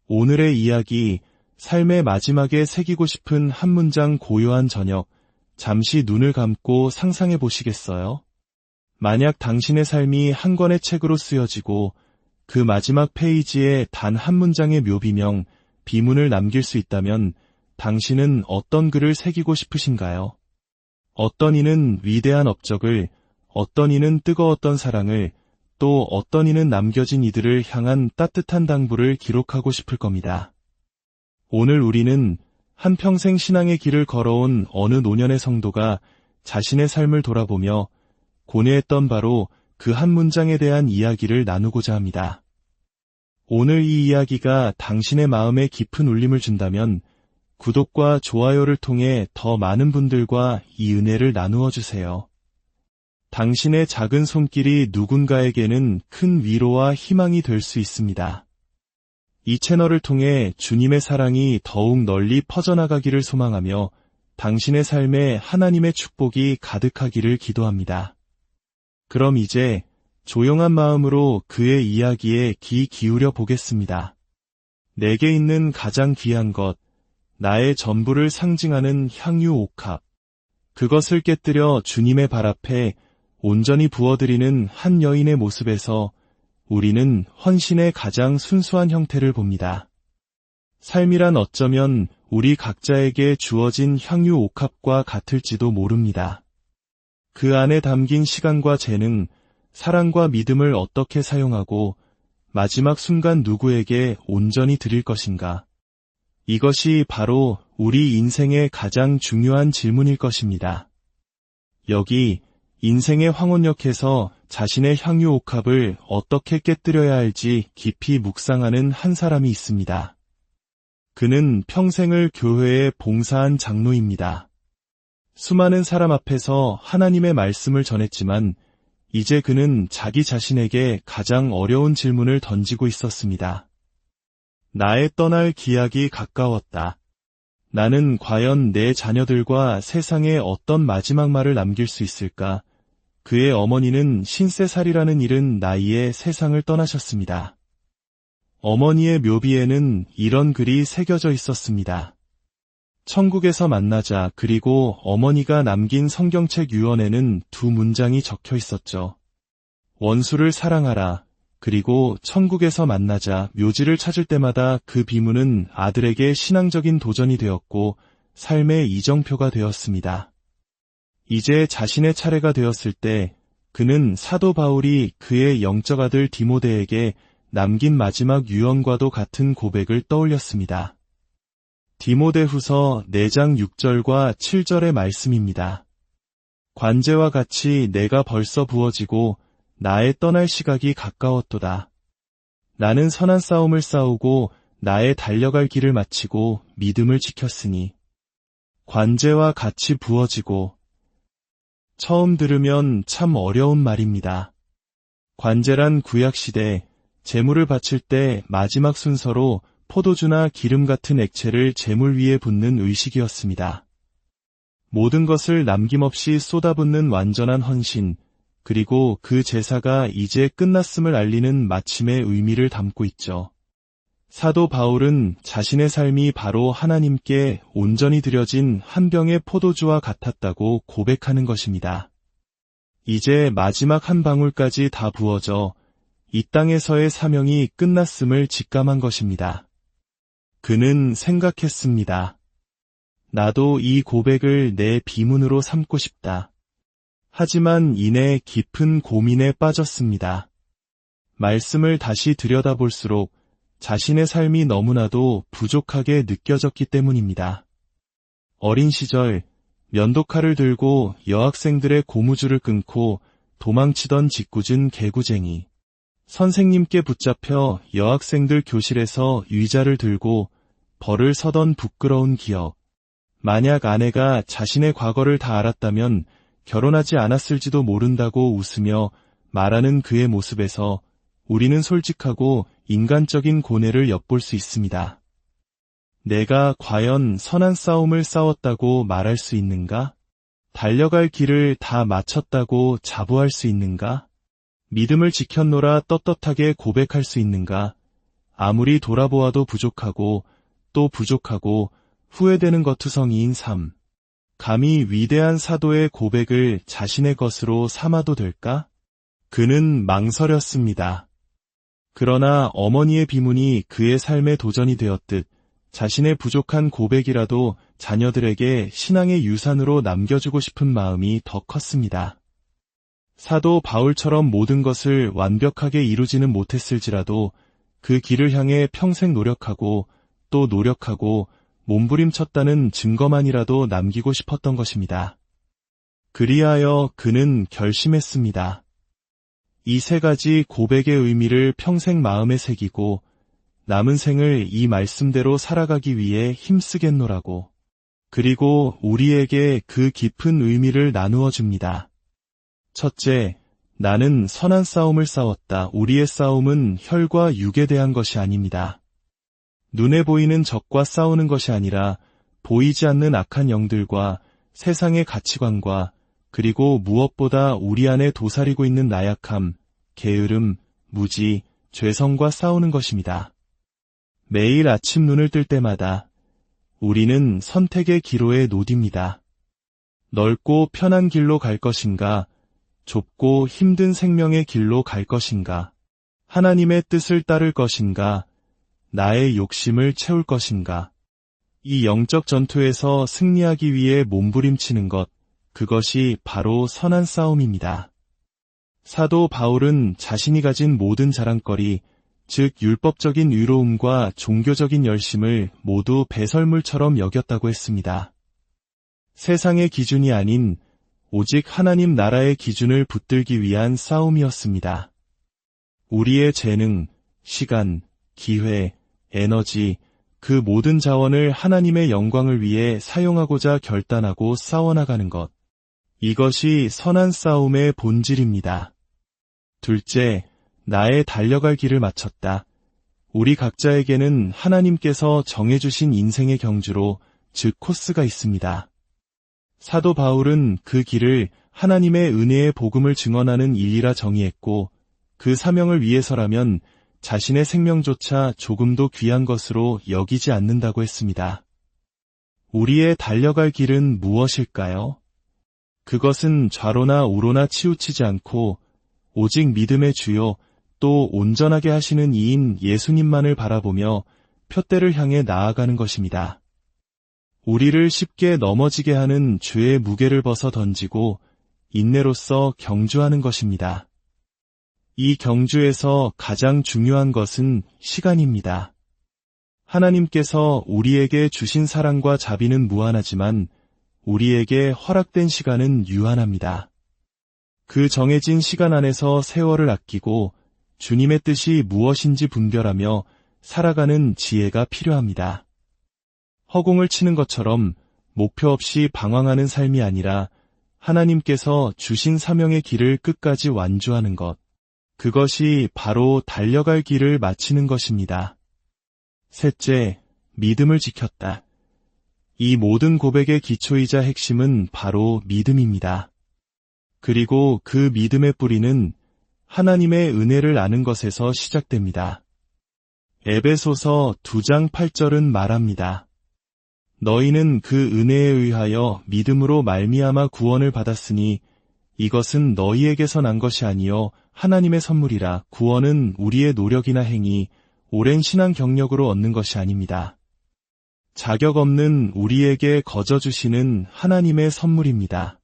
오늘의 이야기, 삶의 마지막에 새기고 싶은 한 문장 고요한 저녁, 잠시 눈을 감고 상상해 보시겠어요? 만약 당신의 삶이 한 권의 책으로 쓰여지고 그 마지막 페이지에 단 한 문장의 묘비명, 비문을 남길 수 있다면 당신은 어떤 글을 새기고 싶으신가요? 어떤 이는 위대한 업적을, 어떤 이는 뜨거웠던 사랑을, 또 어떤 이는 남겨진 이들을 향한 따뜻한 당부를 기록하고 싶을 겁니다. 오늘 우리는 한평생 신앙의 길을 걸어온 어느 노년의 성도가 자신의 삶을 돌아보며 고뇌했던 바로 그 한 문장에 대한 이야기를 나누고자 합니다. 오늘 이 이야기가 당신의 마음에 깊은 울림을 준다면 구독과 좋아요를 통해 더 많은 분들과 이 은혜를 나누어 주세요. 당신의 작은 손길이 누군가에게는 큰 위로와 희망이 될 수 있습니다. 이 채널을 통해 주님의 사랑이 더욱 널리 퍼져나가기를 소망하며 당신의 삶에 하나님의 축복이 가득하기를 기도합니다. 그럼 이제 조용한 마음으로 그의 이야기에 귀 기울여 보겠습니다. 내게 있는 가장 귀한 것, 나의 전부를 상징하는 향유 옥합. 그것을 깨뜨려 주님의 발 앞에 온전히 부어드리는 한 여인의 모습에서 우리는 헌신의 가장 순수한 형태를 봅니다. 삶이란 어쩌면 우리 각자에게 주어진 향유 옥합과 같을지도 모릅니다. 그 안에 담긴 시간과 재능, 사랑과 믿음을 어떻게 사용하고 마지막 순간 누구에게 온전히 드릴 것인가? 이것이 바로 우리 인생의 가장 중요한 질문일 것입니다. 여기 인생의 황혼역에서 자신의 향유 옥합을 어떻게 깨뜨려야 할지 깊이 묵상하는 한 사람이 있습니다. 그는 평생을 교회에 봉사한 장로입니다. 수많은 사람 앞에서 하나님의 말씀을 전했지만 이제 그는 자기 자신에게 가장 어려운 질문을 던지고 있었습니다. 나의 떠날 기약이 가까웠다. 나는 과연 내 자녀들과 세상에 어떤 마지막 말을 남길 수 있을까? 그의 어머니는 50살이라는 이른 나이에 세상을 떠나셨습니다. 어머니의 묘비에는 이런 글이 새겨져 있었습니다. 천국에서 만나자. 그리고 어머니가 남긴 성경책 유언에는 두 문장이 적혀 있었죠. 원수를 사랑하라. 그리고 천국에서 만나자. 묘지를 찾을 때마다 그 비문은 아들에게 신앙적인 도전이 되었고 삶의 이정표가 되었습니다. 이제 자신의 차례가 되었을 때 그는 사도 바울이 그의 영적 아들 디모데에게 남긴 마지막 유언과도 같은 고백을 떠올렸습니다. 디모데후서 4장 6절과 7절의 말씀입니다. 관제와 같이 내가 벌써 부어지고 나의 떠날 시각이 가까웠도다. 나는 선한 싸움을 싸우고 나의 달려갈 길을 마치고 믿음을 지켰으니. 관제와 같이 부어지고. 처음 들으면 참 어려운 말입니다. 관제란 구약시대 제물을 바칠 때 마지막 순서로 포도주나 기름 같은 액체를 제물 위에 붓는 의식이었습니다. 모든 것을 남김없이 쏟아붓는 완전한 헌신, 그리고 그 제사가 이제 끝났음을 알리는 마침의 의미를 담고 있죠. 사도 바울은 자신의 삶이 바로 하나님께 온전히 드려진 한 병의 포도주와 같았다고 고백하는 것입니다. 이제 마지막 한 방울까지 다 부어져 이 땅에서의 사명이 끝났음을 직감한 것입니다. 그는 생각했습니다. 나도 이 고백을 내 비문으로 삼고 싶다. 하지만 이내 깊은 고민에 빠졌습니다. 말씀을 다시 들여다볼수록 자신의 삶이 너무나도 부족하게 느껴졌기 때문입니다. 어린 시절 면도칼을 들고 여학생들의 고무줄을 끊고 도망치던 짓궂은 개구쟁이. 선생님께 붙잡혀 여학생들 교실에서 의자를 들고 벌을 서던 부끄러운 기억. 만약 아내가 자신의 과거를 다 알았다면 결혼하지 않았을지도 모른다고 웃으며 말하는 그의 모습에서 우리는 솔직하고 인간적인 고뇌를 엿볼 수 있습니다. 내가 과연 선한 싸움을 싸웠다고 말할 수 있는가? 달려갈 길을 다 마쳤다고 자부할 수 있는가? 믿음을 지켰노라 떳떳하게 고백할 수 있는가? 아무리 돌아보아도 부족하고 또 부족하고 후회되는 것투성이인 삶. 감히 위대한 사도의 고백을 자신의 것으로 삼아도 될까? 그는 망설였습니다. 그러나 어머니의 비문이 그의 삶의 도전이 되었듯 자신의 부족한 고백이라도 자녀들에게 신앙의 유산으로 남겨주고 싶은 마음이 더 컸습니다. 사도 바울처럼 모든 것을 완벽하게 이루지는 못했을지라도 그 길을 향해 평생 노력하고 또 노력하고 몸부림쳤다는 증거만이라도 남기고 싶었던 것입니다. 그리하여 그는 결심했습니다. 이 세 가지 고백의 의미를 평생 마음에 새기고 남은 생을 이 말씀대로 살아가기 위해 힘쓰겠노라고. 그리고 우리에게 그 깊은 의미를 나누어 줍니다. 첫째, 나는 선한 싸움을 싸웠다. 우리의 싸움은 혈과 육에 대한 것이 아닙니다. 눈에 보이는 적과 싸우는 것이 아니라 보이지 않는 악한 영들과 세상의 가치관과 그리고 무엇보다 우리 안에 도사리고 있는 나약함, 게으름, 무지, 죄성과 싸우는 것입니다. 매일 아침 눈을 뜰 때마다 우리는 선택의 기로에 놓딥니다. 넓고 편한 길로 갈 것인가, 좁고 힘든 생명의 길로 갈 것인가, 하나님의 뜻을 따를 것인가, 나의 욕심을 채울 것인가. 이 영적 전투에서 승리하기 위해 몸부림치는 것, 그것이 바로 선한 싸움입니다. 사도 바울은 자신이 가진 모든 자랑거리, 즉 율법적인 의로움과 종교적인 열심을 모두 배설물처럼 여겼다고 했습니다. 세상의 기준이 아닌 오직 하나님 나라의 기준을 붙들기 위한 싸움이었습니다. 우리의 재능, 시간, 기회, 에너지, 그 모든 자원을 하나님의 영광을 위해 사용하고자 결단하고 싸워나가는 것. 이것이 선한 싸움의 본질입니다. 둘째, 나의 달려갈 길을 마쳤다. 우리 각자에게는 하나님께서 정해주신 인생의 경주로, 즉 코스가 있습니다. 사도 바울은 그 길을 하나님의 은혜의 복음을 증언하는 일이라 정의했고 그 사명을 위해서라면 자신의 생명조차 조금도 귀한 것으로 여기지 않는다고 했습니다. 우리의 달려갈 길은 무엇일까요? 그것은 좌로나 우로나 치우치지 않고 오직 믿음의 주요 또 온전하게 하시는 이인 예수님만을 바라보며 표대를 향해 나아가는 것입니다. 우리를 쉽게 넘어지게 하는 죄의 무게를 벗어 던지고 인내로써 경주하는 것입니다. 이 경주에서 가장 중요한 것은 시간입니다. 하나님께서 우리에게 주신 사랑과 자비는 무한하지만 우리에게 허락된 시간은 유한합니다. 그 정해진 시간 안에서 세월을 아끼고 주님의 뜻이 무엇인지 분별하며 살아가는 지혜가 필요합니다. 허공을 치는 것처럼 목표 없이 방황하는 삶이 아니라 하나님께서 주신 사명의 길을 끝까지 완주하는 것. 그것이 바로 달려갈 길을 마치는 것입니다. 셋째, 믿음을 지켰다. 이 모든 고백의 기초이자 핵심은 바로 믿음입니다. 그리고 그 믿음의 뿌리는 하나님의 은혜를 아는 것에서 시작됩니다. 에베소서 2장 8절은 말합니다. 너희는 그 은혜에 의하여 믿음으로 말미암아 구원을 받았으니 이것은 너희에게서 난 것이 아니요 하나님의 선물이라. 구원은 우리의 노력이나 행위, 오랜 신앙 경력으로 얻는 것이 아닙니다. 자격 없는 우리에게 거저 주시는 하나님의 선물입니다.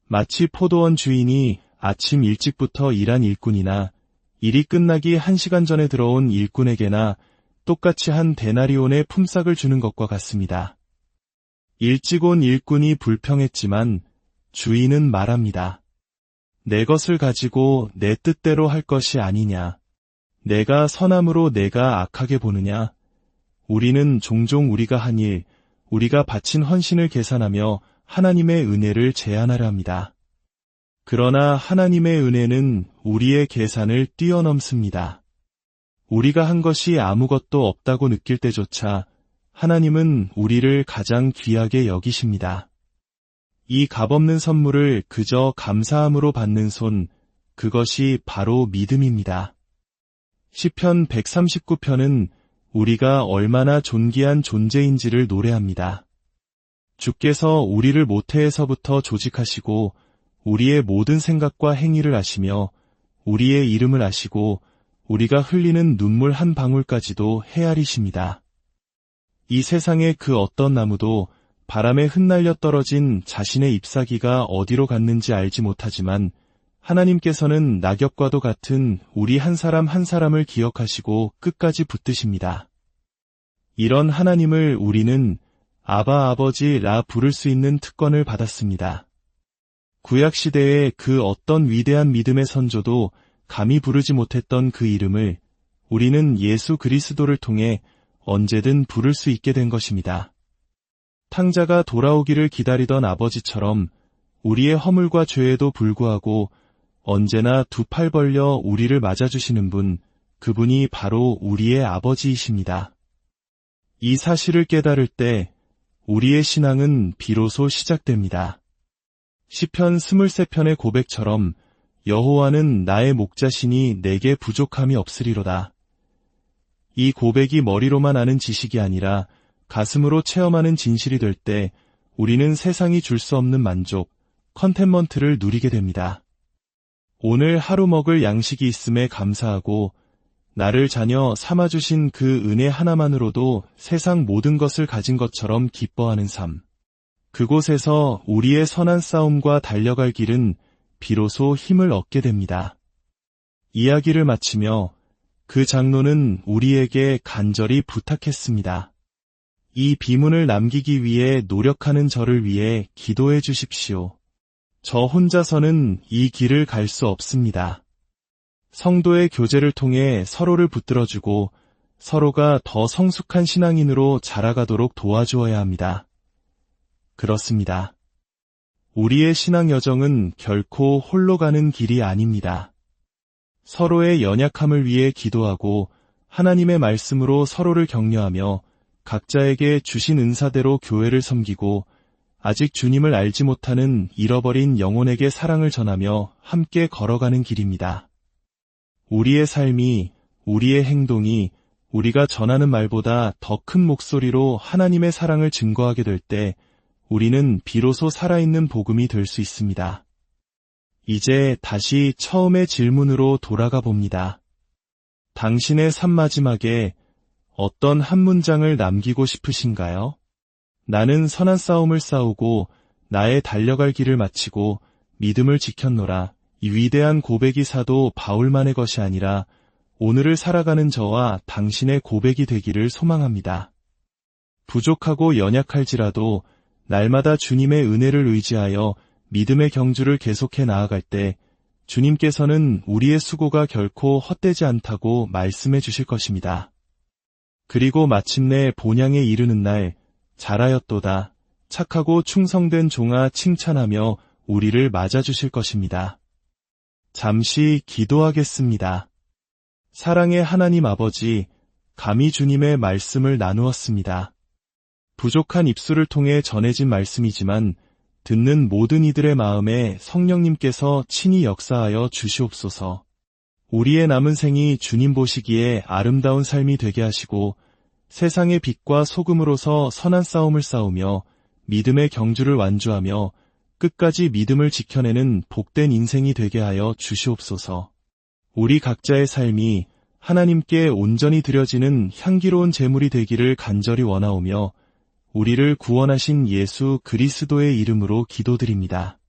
마치 포도원 주인이 아침 일찍부터 일한 일꾼이나 일이 끝나기 1시간 전에 들어온 일꾼에게나 똑같이 한 데나리온의 품삯을 주는 것과 같습니다. 일찍 온 일꾼이 불평했지만 주인은 말합니다. 내 것을 가지고 내 뜻대로 할 것이 아니냐. 내가 선함으로 내가 악하게 보느냐. 우리는 종종 우리가 한 일, 우리가 바친 헌신을 계산하며 하나님의 은혜를 제한하려 합니다. 그러나 하나님의 은혜는 우리의 계산을 뛰어넘습니다. 우리가 한 것이 아무것도 없다고 느낄 때조차 하나님은 우리를 가장 귀하게 여기십니다. 이 값없는 선물을 그저 감사함으로 받는 손, 그것이 바로 믿음입니다. 시편 139편은 우리가 얼마나 존귀한 존재인지를 노래합니다. 주께서 우리를 모태에서부터 조직하시고 우리의 모든 생각과 행위를 아시며 우리의 이름을 아시고 우리가 흘리는 눈물 한 방울까지도 헤아리십니다. 이 세상의 그 어떤 나무도 바람에 흩날려 떨어진 자신의 잎사귀가 어디로 갔는지 알지 못하지만 하나님께서는 낙엽과도 같은 우리 한 사람 한 사람을 기억하시고 끝까지 붙드십니다. 이런 하나님을 우리는 아바 아버지라 부를 수 있는 특권을 받았습니다. 구약시대의 그 어떤 위대한 믿음의 선조도 감히 부르지 못했던 그 이름을 우리는 예수 그리스도를 통해 언제든 부를 수 있게 된 것입니다. 탕자가 돌아오기를 기다리던 아버지처럼 우리의 허물과 죄에도 불구하고 언제나 두 팔 벌려 우리를 맞아주시는 분, 그분이 바로 우리의 아버지이십니다. 이 사실을 깨달을 때 우리의 신앙은 비로소 시작됩니다. 시편 23편의 고백처럼 여호와는 나의 목자시니 내게 부족함이 없으리로다. 이 고백이 머리로만 아는 지식이 아니라 가슴으로 체험하는 진실이 될 때 우리는 세상이 줄 수 없는 만족, 컨텐먼트를 누리게 됩니다. 오늘 하루 먹을 양식이 있음에 감사하고 나를 자녀 삼아주신 그 은혜 하나만으로도 세상 모든 것을 가진 것처럼 기뻐하는 삶. 그곳에서 우리의 선한 싸움과 달려갈 길은 비로소 힘을 얻게 됩니다. 이야기를 마치며 그 장로는 우리에게 간절히 부탁했습니다. 이 비문을 남기기 위해 노력하는 저를 위해 기도해 주십시오. 저 혼자서는 이 길을 갈 수 없습니다. 성도의 교제를 통해 서로를 붙들어주고 서로가 더 성숙한 신앙인으로 자라가도록 도와주어야 합니다. 그렇습니다. 우리의 신앙 여정은 결코 홀로 가는 길이 아닙니다. 서로의 연약함을 위해 기도하고 하나님의 말씀으로 서로를 격려하며 각자에게 주신 은사대로 교회를 섬기고 아직 주님을 알지 못하는 잃어버린 영혼에게 사랑을 전하며 함께 걸어가는 길입니다. 우리의 삶이, 우리의 행동이 우리가 전하는 말보다 더 큰 목소리로 하나님의 사랑을 증거하게 될 때 우리는 비로소 살아있는 복음이 될 수 있습니다. 이제 다시 처음의 질문으로 돌아가 봅니다. 당신의 삶 마지막에 어떤 한 문장을 남기고 싶으신가요? 나는 선한 싸움을 싸우고 나의 달려갈 길을 마치고 믿음을 지켰노라. 이 위대한 고백이 사도 바울만의 것이 아니라 오늘을 살아가는 저와 당신의 고백이 되기를 소망합니다. 부족하고 연약할지라도 날마다 주님의 은혜를 의지하여 믿음의 경주를 계속해 나아갈 때 주님께서는 우리의 수고가 결코 헛되지 않다고 말씀해 주실 것입니다. 그리고 마침내 본향에 이르는 날 잘하였도다. 착하고 충성된 종아 칭찬하며 우리를 맞아주실 것입니다. 잠시 기도하겠습니다. 사랑의 하나님 아버지, 감히 주님의 말씀을 나누었습니다. 부족한 입술을 통해 전해진 말씀이지만 듣는 모든 이들의 마음에 성령님께서 친히 역사하여 주시옵소서. 우리의 남은 생이 주님 보시기에 아름다운 삶이 되게 하시고 세상의 빛과 소금으로서 선한 싸움을 싸우며 믿음의 경주를 완주하며 끝까지 믿음을 지켜내는 복된 인생이 되게 하여 주시옵소서. 우리 각자의 삶이 하나님께 온전히 드려지는 향기로운 제물이 되기를 간절히 원하오며 우리를 구원하신 예수 그리스도의 이름으로 기도드립니다.